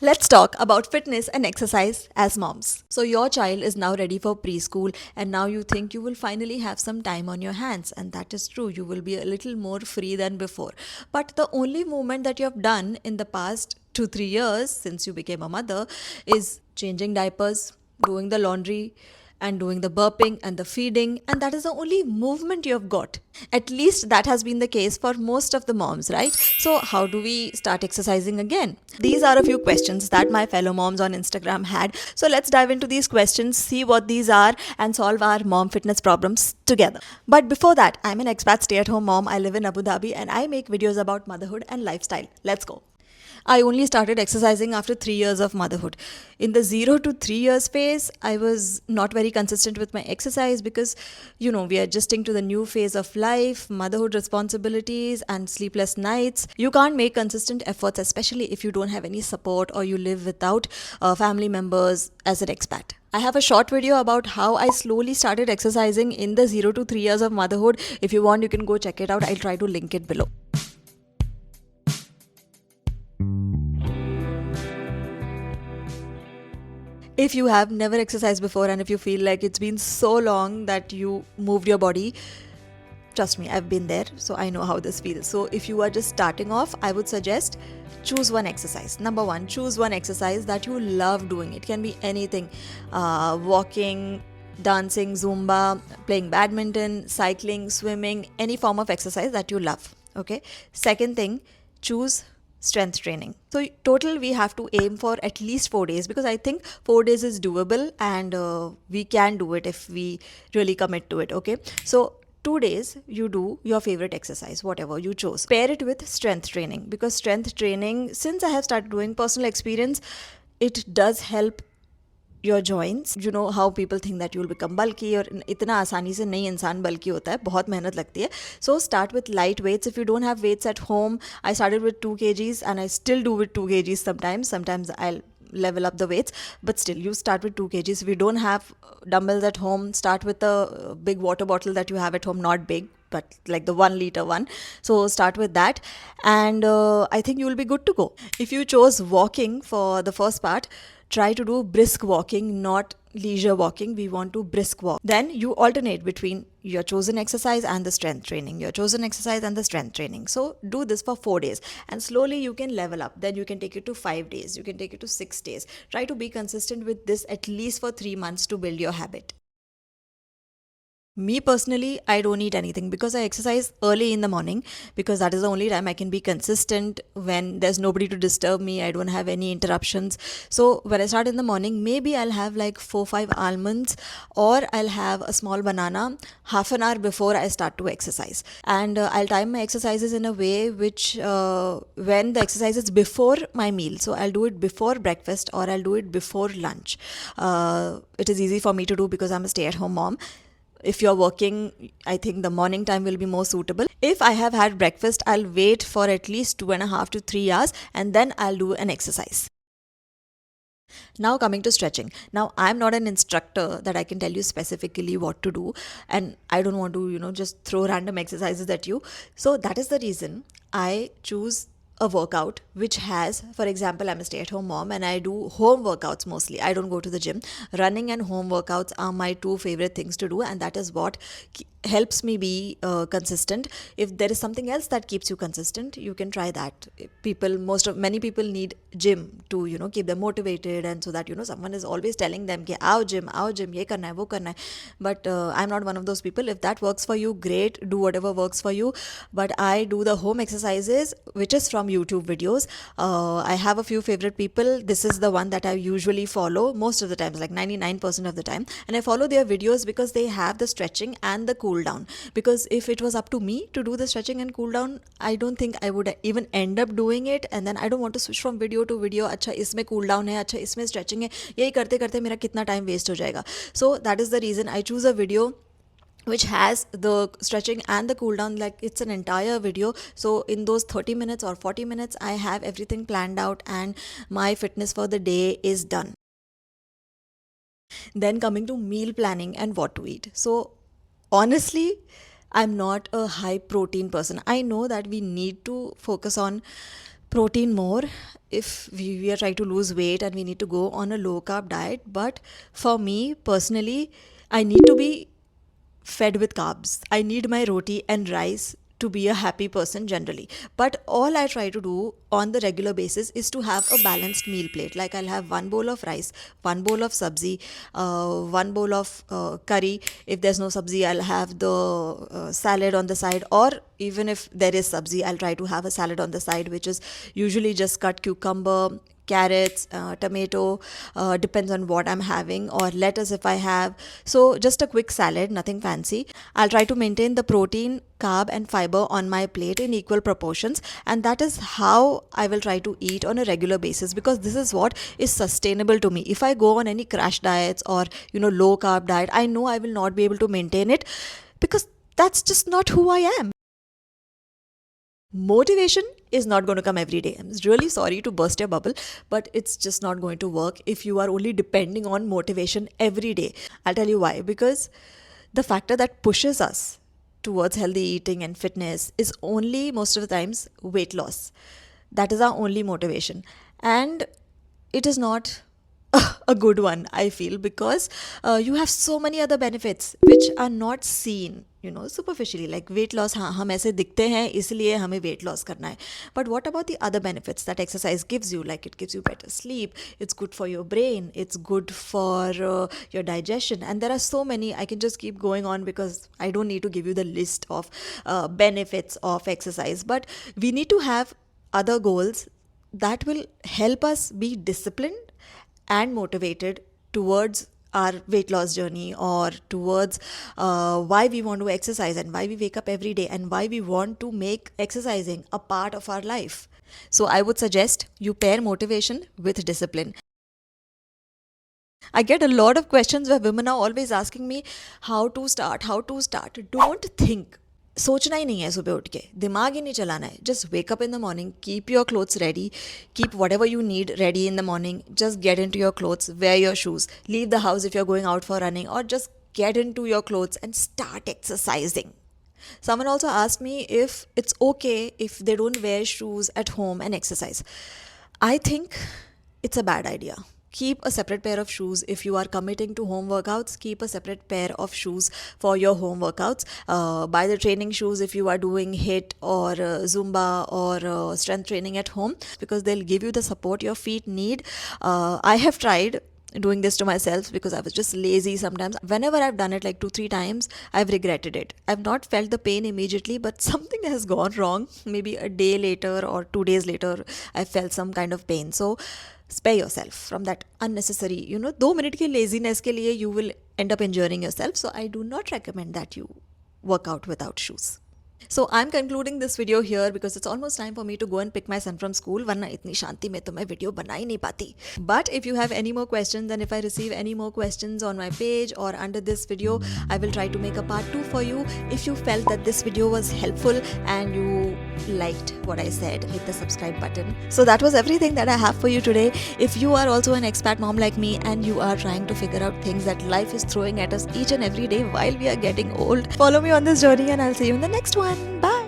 Let's talk about fitness and exercise as moms. So, your child is now ready for preschool, and now you think you will finally have some time on your hands. And that is true, you will be a little more free than before. But the only movement that you have done in the past 2-3 years since you became a mother is changing diapers, doing the laundry, and doing the burping and the feeding, and that is the only movement you have got. At least that has been the case for most of the moms, right? So how do we start exercising again? These are a few questions that my fellow moms on Instagram had. So let's dive into these questions, see what these are, and solve our mom fitness problems together. But before that, I'm an expat stay-at-home mom. I live in Abu Dhabi and I make videos about motherhood and lifestyle. Let's go. I only started exercising after 3 years of motherhood. In the 0 to 3 years phase, I was not very consistent with my exercise because, we are adjusting to the new phase of life, motherhood responsibilities, and sleepless nights. You can't make consistent efforts, especially if you don't have any support or you live without family members as an expat. I have a short video about how I slowly started exercising in the 0 to 3 years of motherhood. If you want, you can go check it out. I'll try to link it below. If you have never exercised before and if you feel like it's been so long that you moved your body, trust me, I've been there, so I know how this feels. So if you are just starting off, I would suggest choose one exercise. Number one, choose one exercise that you love doing. It can be anything, walking, dancing, Zumba, playing badminton, cycling, swimming, any form of exercise that you love. Okay. Second thing, choose strength training. So total we have to aim for at least 4 days, because I think 4 days is doable, and we can do it if we really commit to it. Okay, so 2 days you do your favorite exercise, whatever you chose. Pair it with strength training, because strength training, since I have started doing, personal experience, it does help your joints. You know how people think that you will become bulky, और इतना आसानी से नहीं इंसान bulky होता है, बहुत मेहनत लगती है. So start with light weights. If you don't have weights at home, I started with 2 kgs and I still do with 2 kgs sometimes I'll level up the weights, but still you start with 2 kgs. If you don't have dumbbells at home, start with a big water bottle that you have at home, not big but like the 1 liter one. So start with that, and I think you will be good to go. If you chose walking for the first part, try to do brisk walking, not leisure walking. We want to brisk walk. Then you alternate between your chosen exercise and the strength training, your chosen exercise and the strength training. So do this for 4 days, and slowly you can level up. Then you can take it to 5 days, you can take it to 6 days. Try to be consistent with this at least for 3 months to build your habit. Me personally, I don't eat anything because I exercise early in the morning, because that is the only time I can be consistent when there's nobody to disturb me. I don't have any interruptions. So when I start in the morning, maybe I'll have like 4-5 almonds, or I'll have a small banana half an hour before I start to exercise. And I'll time my exercises in a way which when the exercise is before my meal. So I'll do it before breakfast or I'll do it before lunch. It is easy for me to do because I'm a stay-at-home mom. If you're working, I think the morning time will be more suitable. If I have had breakfast, I'll wait for at least 2.5 to 3 hours and then I'll do an exercise. Now coming to stretching. Now I'm not an instructor that I can tell you specifically what to do, and I don't want to, just throw random exercises at you. So that is the reason I choose a workout which has, for example, I'm a stay-at-home mom and I do home workouts mostly. I don't go to the gym. Running and home workouts are my 2 favorite things to do, and that is what helps me be consistent. If there is something else that keeps you consistent, you can try that. Many people need gym to keep them motivated, and so that someone is always telling them कि आओ gym, ये करना है वो करना है. But I'm not one of those people. If that works for you, great, do whatever works for you. But I do the home exercises which is from YouTube videos. I have a few favorite people. This is the one that I usually follow most of the times, like 99% of the time, and I follow their videos because they have the stretching and the cool down. Because if it was up to me to do the stretching and cool down, I don't think I would even end up doing it, and then I don't want to switch from video to video. अच्छा इसमें cool down है, अच्छा इसमें stretching है, यही करते करते मेरा कितना time waste हो जाएगा. So that is the reason I choose a video which has the stretching and the cool down, like it's an entire video. So in those 30 minutes or 40 minutes, I have everything planned out and my fitness for the day is done. Then coming to meal planning and what to eat. So honestly, I'm not a high protein person. I know that we need to focus on protein more if we are trying to lose weight and we need to go on a low carb diet. But for me personally, I need to be fed with carbs. I need my roti and rice to be a happy person generally. But all I try to do on the regular basis is to have a balanced meal plate. Like I'll have one bowl of rice, one bowl of sabzi, one bowl of curry. If there's no sabzi, I'll have the salad on the side. Or even if there is sabzi, I'll try to have a salad on the side, which is usually just cut cucumber, carrots, tomato, depends on what I'm having, or lettuce if I have. So just a quick salad, nothing fancy. I'll try to maintain the protein, carb and fiber on my plate in equal proportions, and that is how I will try to eat on a regular basis, because this is what is sustainable to me. If I go on any crash diets or low carb diet, I know I will not be able to maintain it, because that's just not who I am. Motivation is not going to come every day. I'm really sorry to burst your bubble, but it's just not going to work if you are only depending on motivation every day. I'll tell you why. Because the factor that pushes us towards healthy eating and fitness is only most of the times weight loss. That is our only motivation. And it is not a good one, I feel, because you have so many other benefits which are not seen superficially. Like weight loss, हाँ हम ऐसे दिखते हैं इसलिए हमें weight loss करना है. But what about the other benefits that exercise gives you? Like it gives you better sleep, it's good for your brain, it's good for your digestion, and there are so many. I can just keep going on because I don't need to give you the list of benefits of exercise. But we need to have other goals that will help us be disciplined and motivated towards our weight loss journey, or towards why we want to exercise and why we wake up every day and why we want to make exercising a part of our life. So I would suggest you pair motivation with discipline. I get a lot of questions where women are always asking me how to start. Don't think. सोचना ही नहीं है सुबह उठ के, दिमाग ही नहीं चलाना है. Just wake up in the morning, keep your clothes ready, keep whatever you need ready in the morning. Just get in to your clothes, wear your shoes, leave the house if you are going out for running, or just get into your clothes and start exercising. Someone also asked me if it's okay if they don't wear shoes at home and exercise. I think it's a bad idea. Keep a separate pair of shoes. If you are committing to home workouts, keep a separate pair of shoes for your home workouts. Buy the training shoes if you are doing HIIT or Zumba or strength training at home, because they'll give you the support your feet need. I have tried doing this to myself because I was just lazy sometimes. Whenever I've done it like 2-3 times, I've regretted it. I've not felt the pain immediately, but something has gone wrong. Maybe a day later or 2 days later, I felt some kind of pain. So spare yourself from that unnecessary 2 minute की laziness के लिए you will end up injuring yourself. So I do not recommend that you work out without shoes. So I'm concluding this video here because it's almost time for me to go and pick my son from school, वरना इतनी शांति में तो मैं video बना ही नहीं पाती. But if you have any more questions, and if I receive any more questions on my page or under this video, I will try to make a part 2 for you. If you felt that this video was helpful and you liked what I said, hit the subscribe button. So that was everything that I have for you today. If you are also an expat mom like me and you are trying to figure out things that life is throwing at us each and every day while we are getting old, follow me on this journey and I'll see you in the next one. Bye.